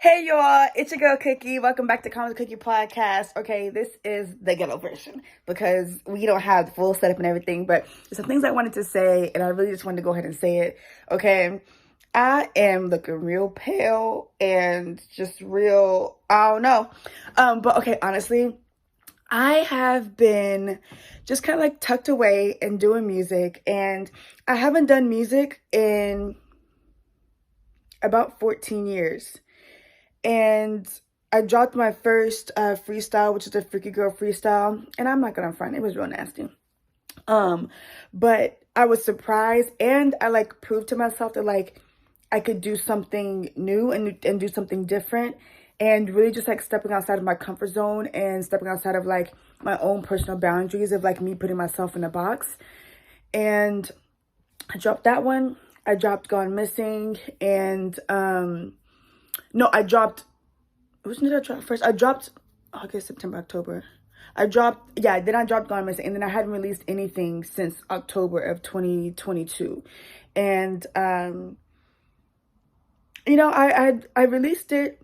Hey y'all, it's your girl Cookie. Welcome back to Common Cookie Podcast. Okay, this is the ghetto version because we don't have the full setup and everything, but there's some things I wanted to say and I really just wanted to go ahead and say it. Okay, I am looking real pale and just real, I don't know. But okay, honestly, I have been just kind of like tucked away and doing music, and I haven't done music in about 14 years. And I dropped my first freestyle, which is a Freaky Girl freestyle. And I'm not gonna front, it was real nasty. But I was surprised, and I like proved to myself that like I could do something new and do something different, and really just like stepping outside of my comfort zone and stepping outside of like my own personal boundaries of like me putting myself in a box. And I dropped that one. I dropped Gone Missing, and no, I dropped, which did I drop first? I dropped August, September, October. Then I dropped Gone Missing, and then I hadn't released anything since October of 2022. And, I released it,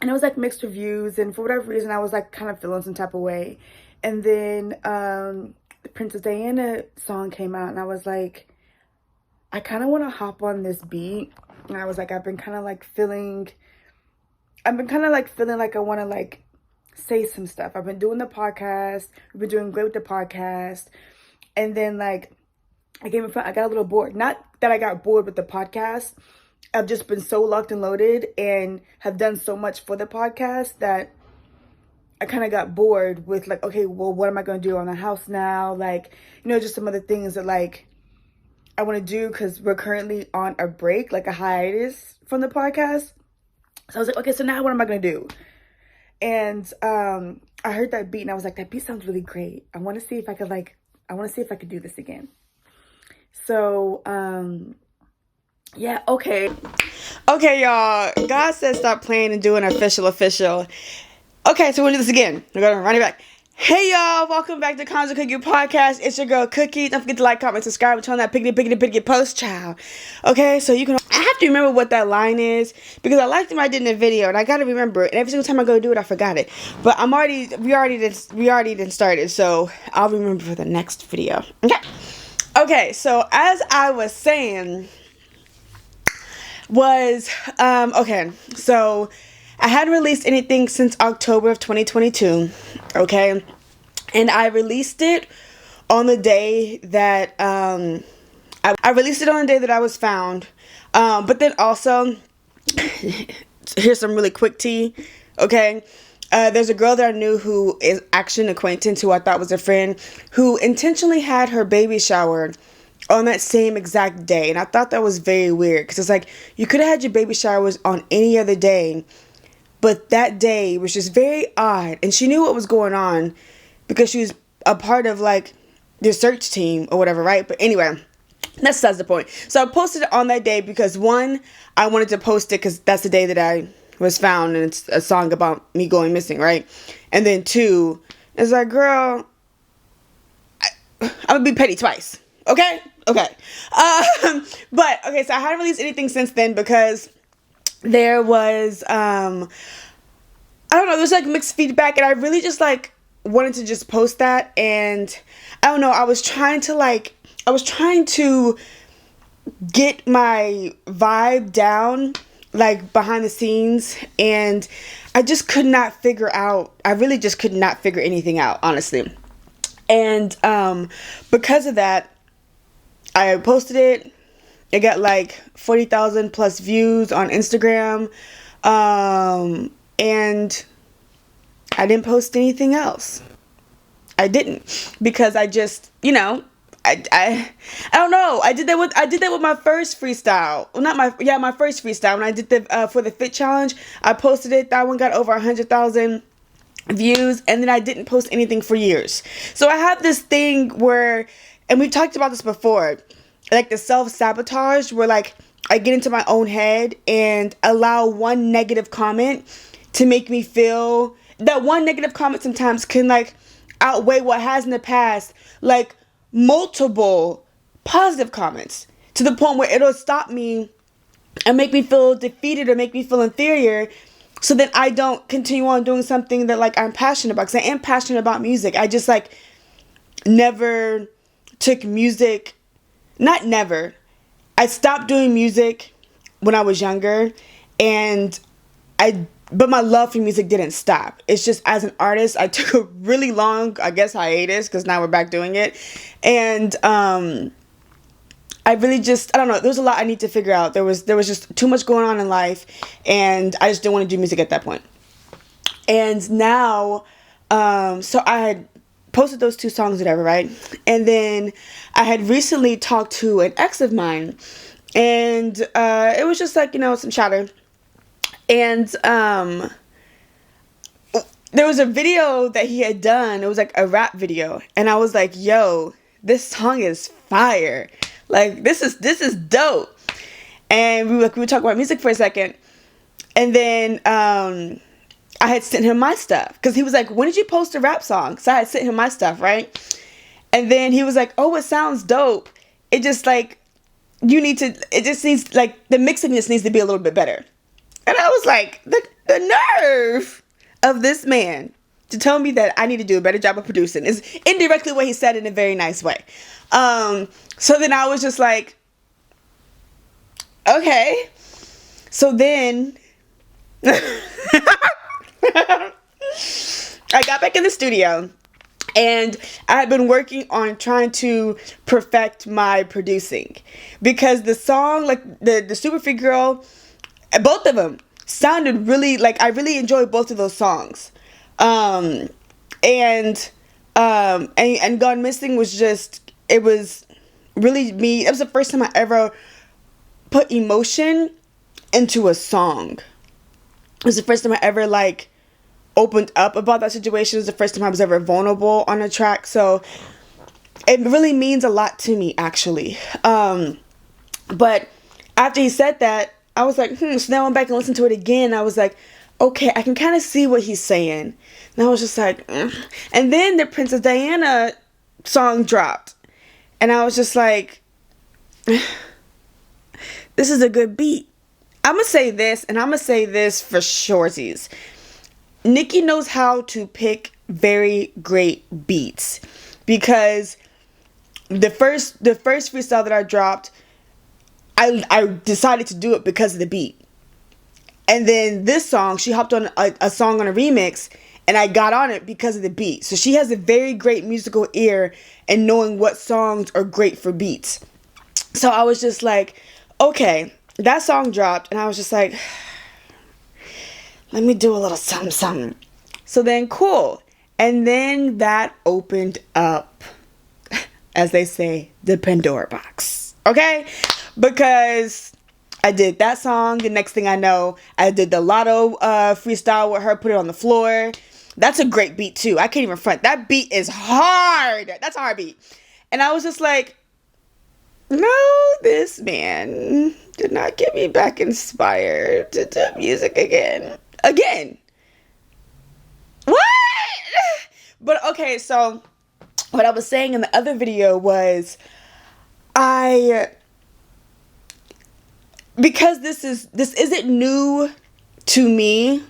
and it was like mixed reviews, and for whatever reason, I was like kind of feeling some type of way. And then, the Princess Diana song came out, and I was like, I kind of want to hop on this beat. And I was like, I've been kind of like feeling like I want to like say some stuff. I've been doing the podcast. We've been doing great with the podcast. And then like I got a little bored. Not that I got bored with the podcast. I've just been so locked and loaded and have done so much for the podcast that I kind of got bored with like, okay, well, what am I going to do on the house now? Like, just some other things that like I want to do, because we're currently on a break, like a hiatus from the podcast. So I was like, okay, so now what am I going to do? And I heard that beat, and I was like, that beat sounds really great. I want to see if I could do this again. So, yeah, okay. Okay, y'all. God said stop playing and doing official. Okay, so we'll do this again. We're going to run it back. Hey y'all, welcome back to Common Cookie Podcast. It's your girl Cookie. Don't forget to like, comment, subscribe, and turn on that piggity post, child. Okay, so I have to remember what that line is, because I liked it I did in the video, and I gotta remember it. And every single time I go do it, I forgot it. But we already did started, so I'll remember for the next video. Okay, so as I was saying, so I hadn't released anything since October of 2022, okay? And I released it on the day that, I released it on the day that I was found. But then also, here's some really quick tea, okay? There's a girl that I knew who is actually an acquaintance who I thought was a friend, who intentionally had her baby shower on that same exact day. And I thought that was very weird, because it's like, you could have had your baby showers on any other day, but that day was just very odd. And she knew what was going on because she was a part of like the search team or whatever, right? But anyway, that's the point. So I posted it on that day because, one, I wanted to post it because that's the day that I was found, and it's a song about me going missing, right? And then two, it's like, girl, I'm gonna be petty twice. Okay. But okay, so I haven't released anything since then because there was, I don't know, there's like mixed feedback, and I really just like wanted to just post that. And I don't know, I was trying to get my vibe down, like behind the scenes, and I just could not figure anything out, honestly. And because of that, I posted it. It got like 40,000 plus views on Instagram. And I didn't post anything else. I didn't, because I just, I don't know. I did that with my first freestyle. Well, my first freestyle. When I did for the fit challenge, I posted it. That one got over 100,000 views, and then I didn't post anything for years. So I have this thing where, and we've talked about this before, like the self-sabotage, where like I get into my own head and allow one negative comment to make me feel that one negative comment sometimes can like outweigh what has in the past, like multiple positive comments, to the point where it'll stop me and make me feel defeated or make me feel inferior so then I don't continue on doing something that like I'm passionate about, because I am passionate about music. I just like never took music, not never. I stopped doing music when I was younger, and but my love for music didn't stop. It's just, as an artist, I took a really long, I guess, hiatus, because now we're back doing it. And I really just, I don't know, there was a lot I need to figure out. There was just too much going on in life, and I just didn't want to do music at that point. And now, so I had posted those 2 songs, whatever, right? And then I had recently talked to an ex of mine, and it was just like, some chatter. And there was a video that he had done. It was like a rap video, and I was like, yo, this song is fire. Like, this is dope. And we would talk about music for a second, and then I had sent him my stuff, because he was like, when did you post a rap song? So I had sent him my stuff, right? And then he was like, oh, it sounds dope. It just like, it just needs, like, the mixing just needs to be a little bit better. And I was like, the nerve of this man to tell me that I need to do a better job of producing, is indirectly what he said in a very nice way. So then I was just like, okay. So then I got back in the studio, and I had been working on trying to perfect my producing, because the song, like the Super Free Girl, both of them sounded really, like, I really enjoyed both of those songs. And Gone Missing was just, it was really me. It was the first time I ever put emotion into a song. It was the first time I ever, like, opened up about that situation. It was the first time I was ever vulnerable on a track. So it really means a lot to me, actually. But after he said that, I was like, so now I went back and listened to it again. I was like, okay, I can kind of see what he's saying. And I was just like, And then the Princess Diana song dropped, and I was just like, this is a good beat. I'm going to say this, and I'm going to say this for shorties. Nicki knows how to pick very great beats, because the first freestyle that I dropped, I decided to do it because of the beat. And then this song, she hopped on a song on a remix, and I got on it because of the beat. So she has a very great musical ear and knowing what songs are great for beats. So I was just like, okay, that song dropped, and I was just like, let me do a little something, something. So then, cool. And then that opened up, as they say, the Pandora box. Okay? Because I did that song. The next thing I know, I did the Lotto freestyle with her, put it on the floor. That's a great beat too. I can't even front. That beat is hard. That's a hard beat. And I was just like, no, this man did not get me back inspired to do music again. What? But okay, so what I was saying in the other video was, because this isn't new to me.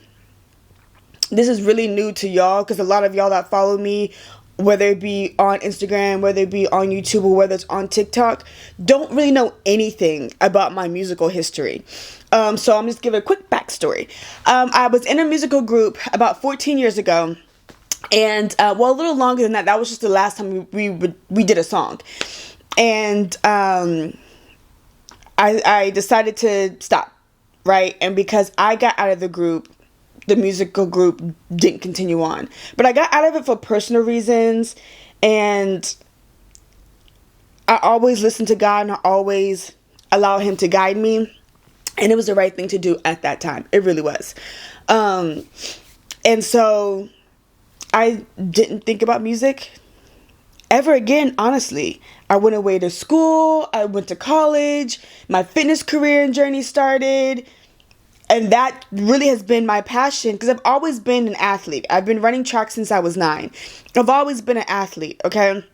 This is really new to y'all, because a lot of y'all that follow me, whether it be on Instagram, whether it be on YouTube, or whether it's on TikTok, don't really know anything about my musical history. So I'm just giving a quick backstory. I was in a musical group about 14 years ago, and a little longer than that. That was just the last time we did a song, and I decided to stop, right? And because I got out of the group, the musical group didn't continue on. But I got out of it for personal reasons, and I always listen to God, and I always allow Him to guide me. And it was the right thing to do at that time. It really was. And so I didn't think about music ever again, honestly. I went away to school. I went to college. My fitness career and journey started. And that really has been my passion, because I've always been an athlete. I've been running track since I was 9. I've always been an athlete, okay?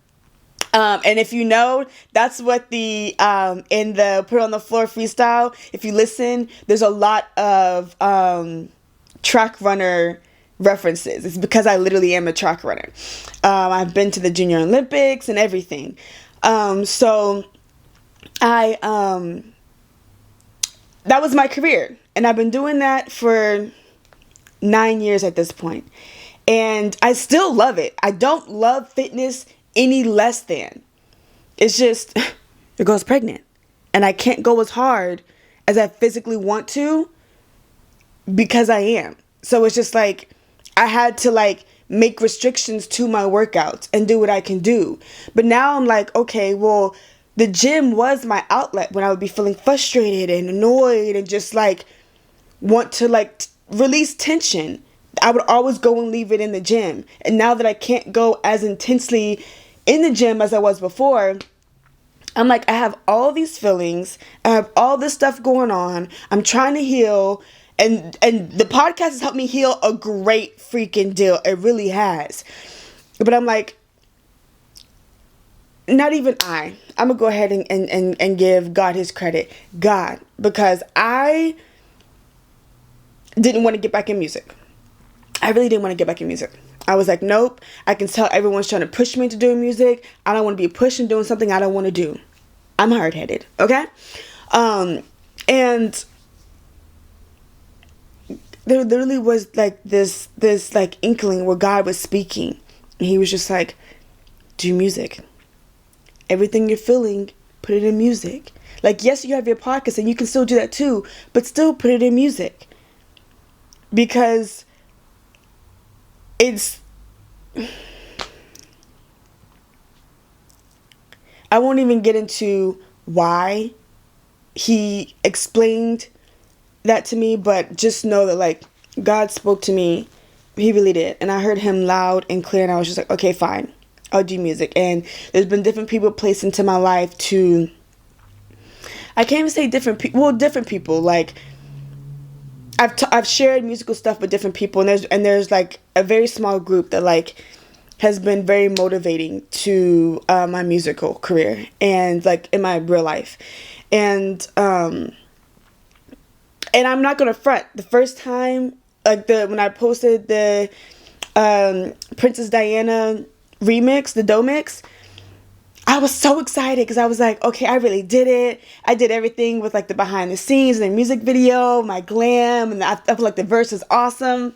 And if you know, that's what in the Put It on the Floor freestyle, if you listen, there's a lot of track runner references. It's because I literally am a track runner. I've been to the Junior Olympics and everything. So I that was my career, and I've been doing that for 9 years at this point. And I still love it. I don't love fitness any less than. It's just, your girl's pregnant. And I can't go as hard as I physically want to because I am. So it's just like, I had to like make restrictions to my workouts and do what I can do. But now I'm like, okay, well, the gym was my outlet when I would be feeling frustrated and annoyed and just like want to like release tension. I would always go and leave it in the gym. And now that I can't go as intensely in the gym as I was before, I'm like, I have all these feelings. I have all this stuff going on. I'm trying to heal. And the podcast has helped me heal a great freaking deal. It really has. But I'm like, not even I'm going to go ahead and give God his credit. God. Because I didn't want to get back in music. I really didn't want to get back in music. I was like, nope. I can tell everyone's trying to push me into doing music. I don't want to be pushed into doing something I don't want to do. I'm hard-headed, okay? And there literally was like this like inkling where God was speaking. And he was just like, do music. Everything you're feeling, put it in music. Like, yes, you have your podcast and you can still do that too, but still put it in music. Because I won't even get into why he explained that to me, but just know that like God spoke to me. He really did. And I heard him loud and clear, and I was just like, okay, fine, I'll do music. And there's been different people placed into my life to, I can't even say different people, like I've shared musical stuff with different people, and there's like a very small group that like has been very motivating to my musical career and like in my real life. And I'm not gonna front. The first time, like when I posted the Princess Diana remix, the dough mix, I was so excited because I was like, okay, I really did it. I did everything with like the behind the scenes and the music video, my glam, and I feel like the verse is awesome.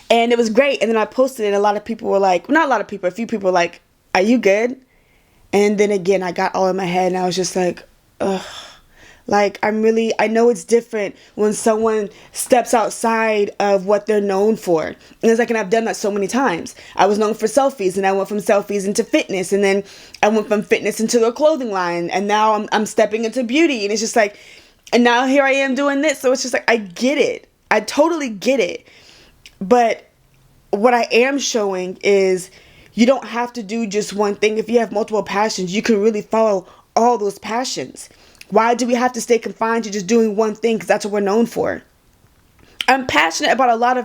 And it was great. And then I posted it, and a lot of people were like, not a lot of people, a few people were like, are you good? And then again, I got all in my head, and I was just like, ugh. Like, I know it's different when someone steps outside of what they're known for. And it's like, and I've done that so many times. I was known for selfies, and I went from selfies into fitness, and then I went from fitness into the clothing line, and now I'm stepping into beauty, and it's just like, and now here I am doing this. So it's just like, I get it. I totally get it. But what I am showing is you don't have to do just one thing. If you have multiple passions, you can really follow all those passions. Why do we have to stay confined to just doing one thing? Because that's what we're known for. I'm passionate about a lot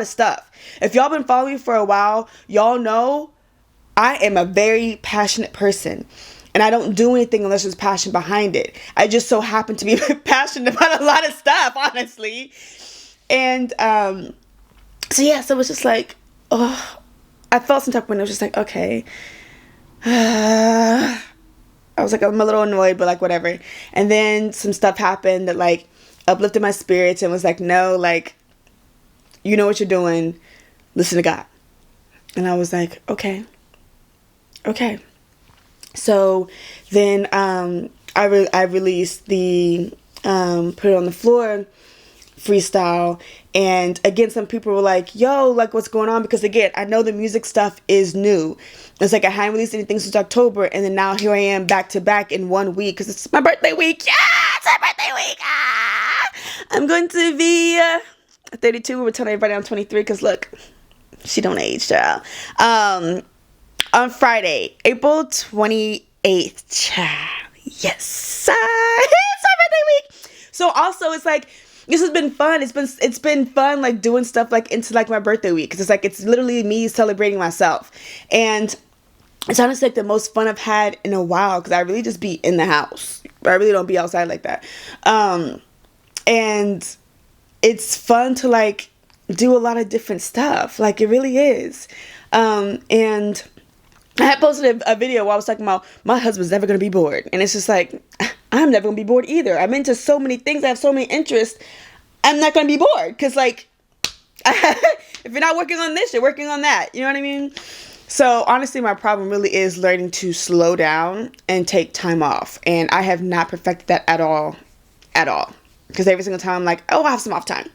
of stuff. If y'all been following me for a while, y'all know I am a very passionate person. And I don't do anything unless there's passion behind it. I just so happen to be passionate about a lot of stuff, honestly. And so yeah, so it was just like, oh, I felt some type of way. I was just like, okay. I was like, I'm a little annoyed, but like, whatever. And then some stuff happened that like uplifted my spirits and was like, no, like, you know what you're doing. Listen to God. And I was like, okay. So then I released the Put It on the Floor freestyle. And again, some people were like, yo, like, what's going on? Because again, I know the music stuff is new. It's like I hadn't released anything since October, and then now here I am back to back in 1 week because it's my birthday week. Yeah, it's my birthday week. I'm going to be 32. We're telling everybody I'm 23 because look, she don't age, child. On Friday, April 28th, child. Yes, it's my birthday week. So also, it's like, this has been fun. It's been fun, like doing stuff like into like my birthday week, because it's like it's literally me celebrating myself, and it's honestly like the most fun I've had in a while because I really just be in the house. I really don't be outside like that, and it's fun to like do a lot of different stuff. Like, it really is. And I had posted a video where I was talking about my husband's never going to be bored. And it's just like, I'm never going to be bored either. I'm into so many things. I have so many interests. I'm not going to be bored. Because, like, if you're not working on this, you're working on that. You know what I mean? So, honestly, my problem really is learning to slow down and take time off. And I have not perfected that at all. At all. Because every single time I'm like, oh, I have some off time.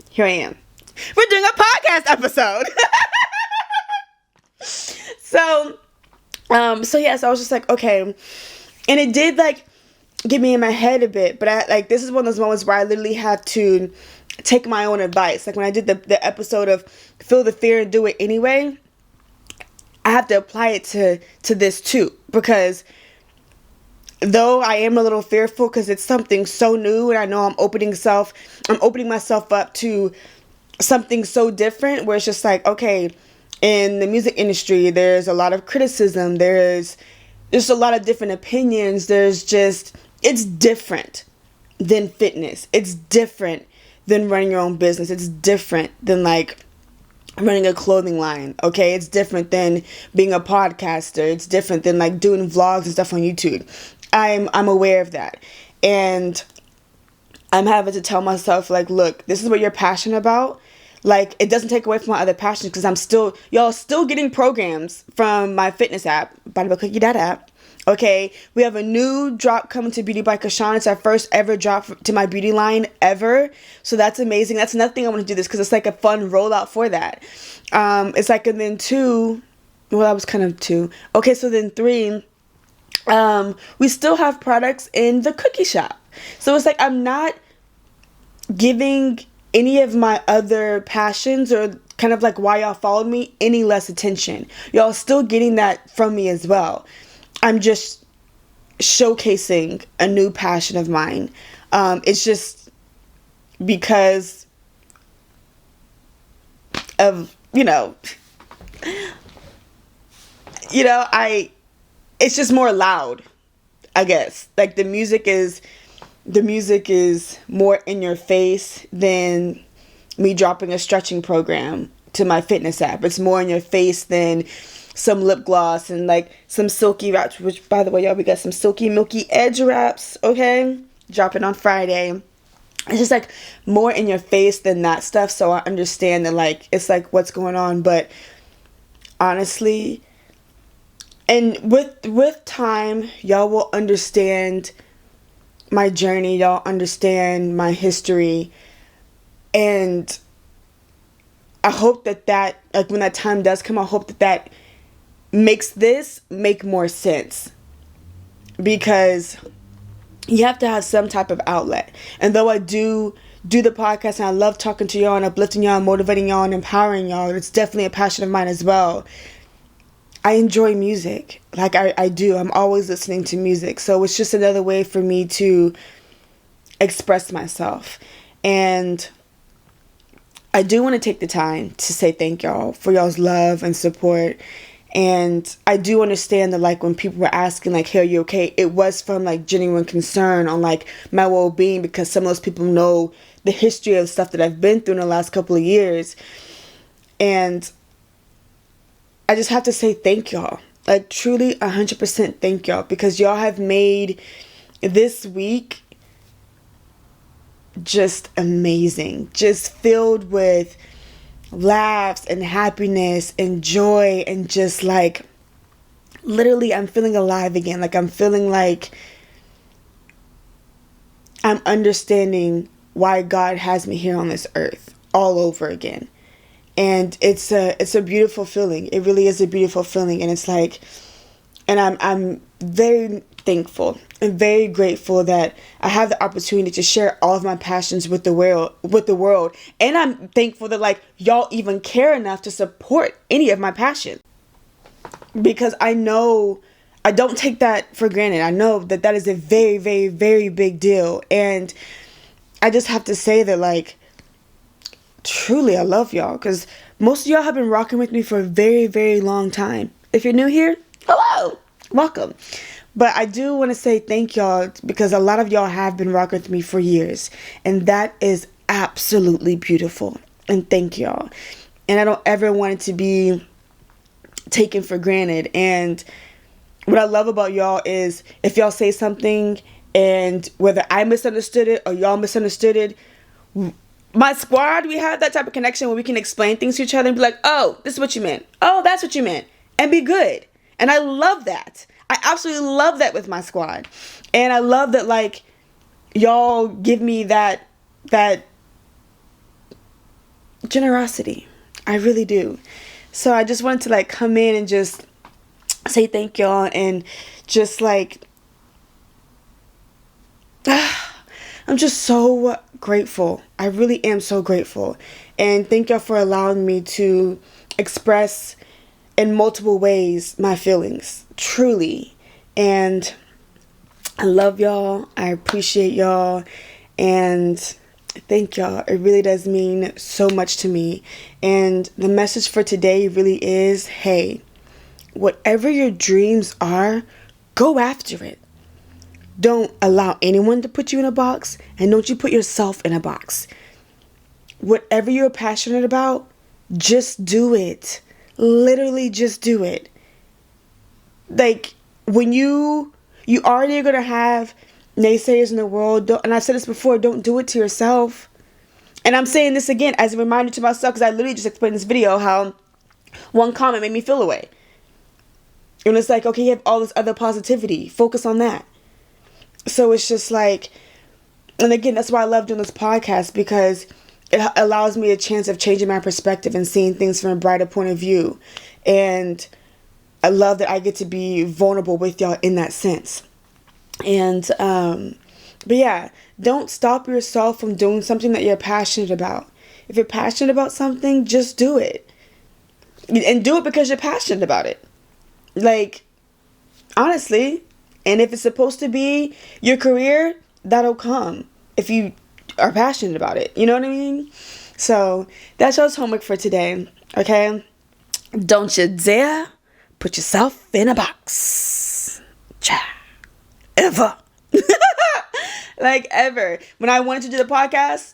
Here I am. We're doing a podcast episode. So yes, I was just like, okay. And it did like get me in my head a bit, but this is one of those moments where I literally have to take my own advice. Like when I did the episode of feel the fear and do it anyway, I have to apply it to this too, because though I am a little fearful because it's something so new and I know I'm opening myself up to something so different where it's just like, okay, in the music industry, there's a lot of criticism. There's a lot of different opinions. It's different than fitness. It's different than running your own business. It's different than like running a clothing line. Okay. It's different than being a podcaster. It's different than like doing vlogs and stuff on YouTube. I'm aware of that. And I'm having to tell myself like, look, this is what you're passionate about. Like, it doesn't take away from my other passions because y'all still getting programs from my fitness app, BodyByCookie.App. Okay, we have a new drop coming to Beauty by Kashawn. It's our first ever drop to my beauty line ever. So that's amazing. That's another thing I want to do this because it's like a fun rollout for that. It's like, and then 2, well, that was kind of 2. Okay, so then 3, we still have products in the cookie shop. So it's like, I'm not giving any of my other passions or kind of like why y'all followed me any less attention. Y'all still getting that from me as well. I'm just showcasing a new passion of mine. It's just because of, it's just more loud, I guess. Like the music is more in your face than me dropping a stretching program to my fitness app. It's more in your face than some lip gloss and like some silky wraps, which by the way, y'all, we got some silky milky edge wraps, okay? Dropping on Friday. It's just like more in your face than that stuff. So I understand that like, it's like what's going on. But honestly, and with time, y'all will understand my journey. Y'all understand my history. And I hope that like when that time does come, I hope that makes this make more sense. Because you have to have some type of outlet. And though I do the podcast and I love talking to y'all and uplifting y'all and motivating y'all and empowering y'all, it's definitely a passion of mine as well. I enjoy music. Like I do. I'm always listening to music. So it's just another way for me to express myself. And I do want to take the time to say thank y'all for y'all's love and support. And I do understand that like when people were asking like, hey, are you okay? It was from like genuine concern on like my well-being, because some of those people know the history of stuff that I've been through in the last couple of years. And I just have to say thank y'all. Like truly 100% thank y'all, because y'all have made this week just amazing. Just filled with laughs and happiness and joy, and just like literally I'm feeling alive again. Like I'm feeling like I'm understanding why God has me here on this earth all over again. And it's a beautiful feeling. It really is a beautiful feeling. And it's like, and I'm very thankful and very grateful that I have the opportunity to share all of my passions with the world. And I'm thankful that like y'all even care enough to support any of my passion, because I know I don't take that for granted. I know that is a very, very, very big deal. And I just have to say that like, truly, I love y'all, because most of y'all have been rocking with me for a very, very long time. If you're new here, hello, welcome. But I do want to say thank y'all, because a lot of y'all have been rocking with me for years. And that is absolutely beautiful. And thank y'all. And I don't ever want it to be taken for granted. And what I love about y'all is if y'all say something and whether I misunderstood it or y'all misunderstood it, my squad, we have that type of connection where we can explain things to each other and be like, oh, this is what you meant. Oh, that's what you meant. And be good. And I love that. I absolutely love that with my squad. And I love that, like, y'all give me that generosity. I really do. So I just wanted to, like, come in and just say thank y'all and just, like, I'm just so grateful. I really am so grateful. And thank y'all for allowing me to express in multiple ways my feelings. Truly. And I love y'all. I appreciate y'all. And thank y'all. It really does mean so much to me. And the message for today really is, hey, whatever your dreams are, go after it. Don't allow anyone to put you in a box, and don't you put yourself in a box. Whatever you're passionate about, just do it. Literally just do it. Like, when you already are going to have naysayers in the world, and I've said this before, don't do it to yourself. And I'm saying this again as a reminder to myself, because I literally just explained in this video how one comment made me feel away. And it's like, okay, you have all this other positivity. Focus on that. So it's just like, and again, that's why I love doing this podcast, because it allows me a chance of changing my perspective and seeing things from a brighter point of view. And I love that I get to be vulnerable with y'all in that sense. And, but yeah, don't stop yourself from doing something that you're passionate about. If you're passionate about something, just do it. And do it because you're passionate about it. Like, honestly. And if it's supposed to be your career, that'll come if you are passionate about it. You know what I mean? So that's y'all's homework for today. Okay? Don't you dare put yourself in a box. Ever. Like, ever. When I wanted to do the podcast,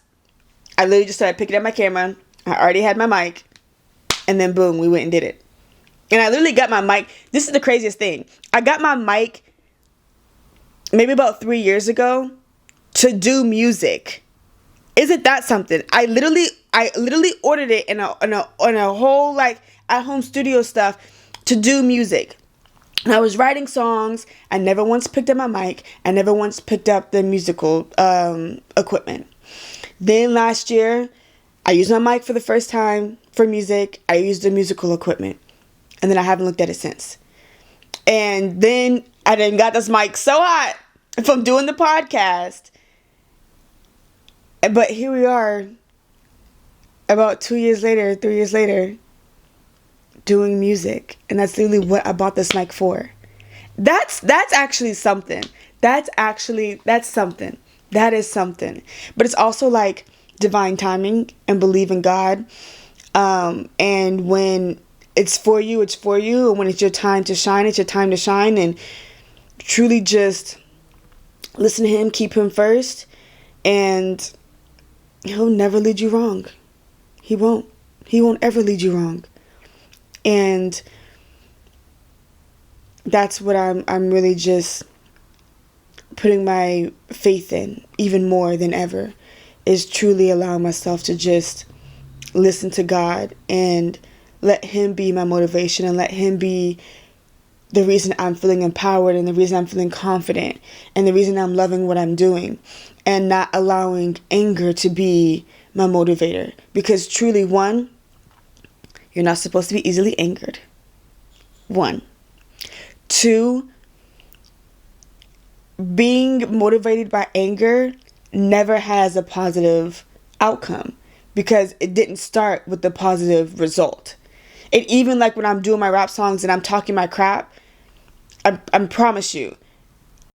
I literally just started picking up my camera. I already had my mic. And then boom, we went and did it. And I literally got my mic. This is the craziest thing. I got my mic maybe about 3 years ago to do music. Isn't that something? I literally ordered it in a whole, like, at home studio stuff to do music. And I was writing songs. I never once picked up my mic. I never once picked up the musical equipment. Then last year, I used my mic for the first time for music. I used the musical equipment. And then I haven't looked at it since. And then I done got this mic so hot from doing the podcast. But here we are, about 2 years later, 3 years later, doing music. And that's literally what I bought this mic for. That's actually something. That's something. That is something. But it's also like divine timing and believe in God. And when it's for you, it's for you. And when it's your time to shine, it's your time to shine. And truly just listen to him, keep him first, and he'll never lead you wrong. He won't ever lead you wrong. And that's what I'm really just putting my faith in even more than ever, is truly allowing myself to just listen to God and let him be my motivation, and let him be the reason I'm feeling empowered, and the reason I'm feeling confident, and the reason I'm loving what I'm doing, and not allowing anger to be my motivator. Because truly, one, you're not supposed to be easily angered. 1. 2, being motivated by anger never has a positive outcome, because it didn't start with the positive result. And even like when I'm doing my rap songs and I'm talking my crap, I promise you,